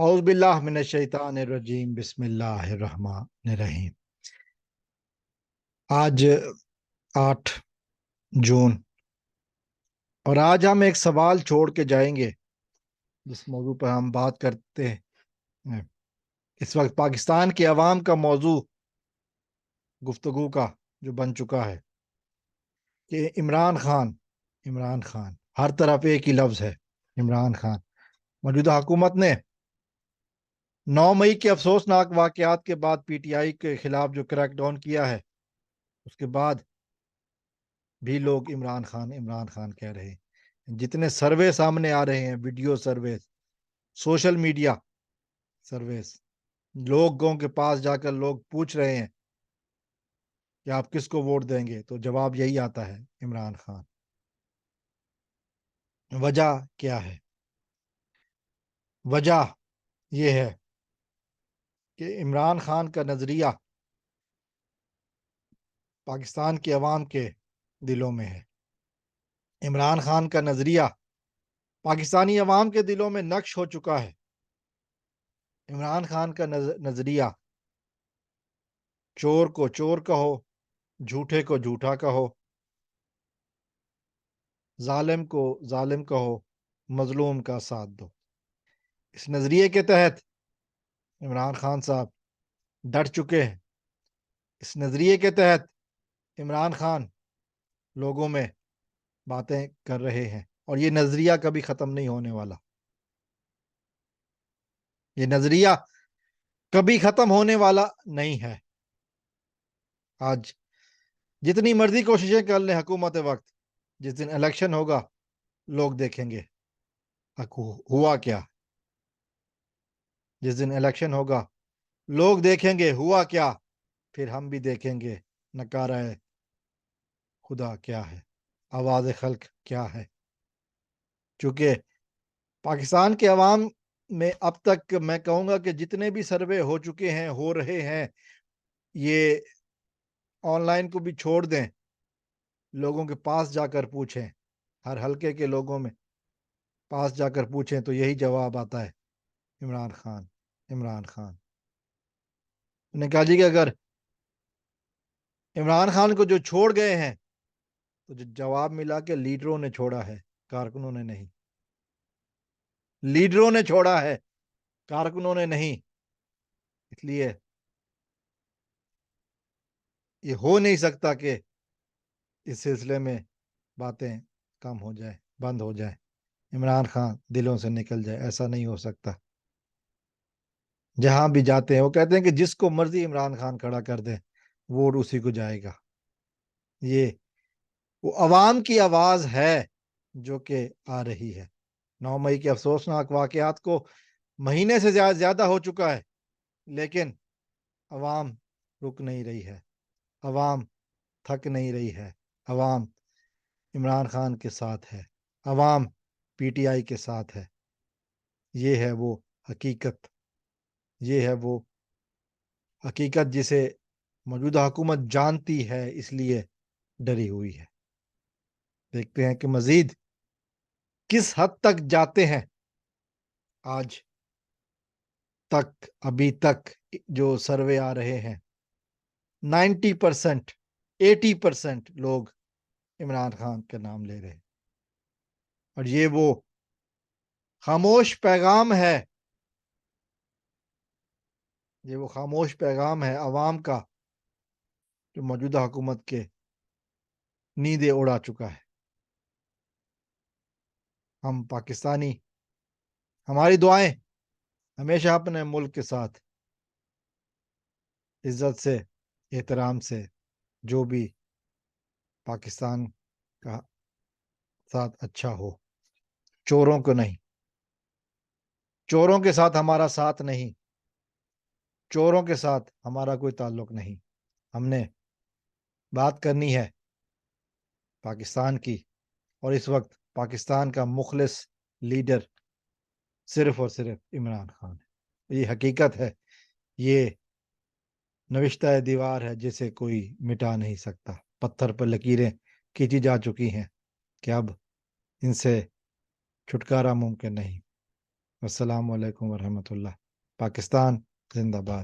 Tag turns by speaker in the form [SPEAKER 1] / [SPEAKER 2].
[SPEAKER 1] اعوذ باللہ من الشیطان الرجیم بسم اللہ الرحمن الرحیم۔ آج 8 جون اور آج ہم ایک سوال چھوڑ کے جائیں گے جس موضوع پر ہم بات کرتے ہیں۔ اس وقت پاکستان کے عوام کا موضوع گفتگو کا جو بن چکا ہے کہ عمران خان ہر طرف ایک ہی لفظ ہے، عمران خان۔ موجودہ حکومت نے 9 مئی کے افسوسناک واقعات کے بعد پی ٹی آئی کے خلاف جو کریک ڈاؤن کیا ہے، اس کے بعد بھی لوگ عمران خان کہہ رہے ہیں۔ جتنے سروے سامنے آ رہے ہیں، video survey, social media services, لوگوں کے پاس جا کر لوگ پوچھ رہے ہیں کہ آپ کس کو ووٹ دیں گے، تو جواب یہی آتا ہے، عمران خان۔ وجہ کیا ہے؟ وجہ یہ ہے کہ عمران خان کا نظریہ پاکستان کے عوام کے دلوں میں ہے۔ عمران خان کا نظریہ پاکستانی عوام کے دلوں میں نقش ہو چکا ہے۔ عمران خان کا نظریہ چور کو چور کہو، جھوٹے کو جھوٹا کہو، ظالم کو ظالم کہو، مظلوم کا ساتھ دو۔ اس نظریے کے تحت عمران خان صاحب ڈٹ چکے ہیں۔ اس نظریے کے تحت عمران خان لوگوں میں باتیں کر رہے ہیں، اور یہ نظریہ کبھی ختم نہیں ہونے والا۔ یہ نظریہ کبھی ختم ہونے والا نہیں ہے۔ آج جتنی مرضی کوششیں کر لیں حکومت وقت، جس دن الیکشن ہوگا لوگ دیکھیں گے ہوا کیا۔ جس دن الیکشن ہوگا لوگ دیکھیں گے ہوا کیا، پھر ہم بھی دیکھیں گے نکارہ خدا کیا ہے، آواز خلق کیا ہے۔ چونکہ پاکستان کے عوام میں اب تک میں کہوں گا کہ جتنے بھی سروے ہو چکے ہیں، ہو رہے ہیں، یہ آن لائن کو بھی چھوڑ دیں، لوگوں کے پاس جا کر پوچھیں، ہر حلقے کے لوگوں میں پاس جا کر پوچھیں تو یہی جواب آتا ہے، عمران خان۔ انہوں نے کہا جی کہ اگر عمران خان کو جو چھوڑ گئے ہیں تو جو جواب ملا کہ لیڈروں نے چھوڑا ہے، کارکنوں نے نہیں۔ لیڈروں نے چھوڑا ہے، کارکنوں نے نہیں۔ اس لیے یہ ہو نہیں سکتا کہ اس سلسلے میں باتیں کم ہو جائیں، بند ہو جائیں، عمران خان دلوں سے نکل جائے، ایسا نہیں ہو سکتا۔ جہاں بھی جاتے ہیں وہ کہتے ہیں کہ جس کو مرضی عمران خان کھڑا کر دیں ووٹ اسی کو جائے گا۔ یہ وہ عوام کی آواز ہے جو کہ آ رہی ہے۔ 9 مئی کے افسوسناک واقعات کو مہینے سے زیادہ ہو چکا ہے، لیکن عوام رک نہیں رہی ہے، عوام تھک نہیں رہی ہے، عوام عمران خان کے ساتھ ہے، عوام پی ٹی آئی کے ساتھ ہے۔ یہ ہے وہ حقیقت، یہ ہے وہ حقیقت جسے موجودہ حکومت جانتی ہے، اس لیے ڈری ہوئی ہے۔ دیکھتے ہیں کہ مزید کس حد تک جاتے ہیں۔ آج تک ابھی تک جو سروے آ رہے ہیں 90%، 80% لوگ عمران خان کا نام لے رہے ہیں، اور یہ وہ خاموش پیغام ہے، یہ وہ خاموش پیغام ہے عوام کا جو موجودہ حکومت کے نیندیں اڑا چکا ہے۔ ہم پاکستانی، ہماری دعائیں ہمیشہ اپنے ملک کے ساتھ عزت سے، احترام سے، جو بھی پاکستان کا ساتھ اچھا ہو، چوروں کو نہیں، چوروں کے ساتھ ہمارا ساتھ نہیں، چوروں کے ساتھ ہمارا کوئی تعلق نہیں۔ ہم نے بات کرنی ہے پاکستان کی، اور اس وقت پاکستان کا مخلص لیڈر صرف اور صرف عمران خان ہے۔ یہ حقیقت ہے، یہ نوشتہ دیوار ہے جسے کوئی مٹا نہیں سکتا۔ پتھر پر لکیریں کھینچی جا چکی ہیں کہ اب ان سے چھٹکارا ممکن نہیں۔ السلام علیکم ورحمۃ اللہ. پاکستان زندہ باد.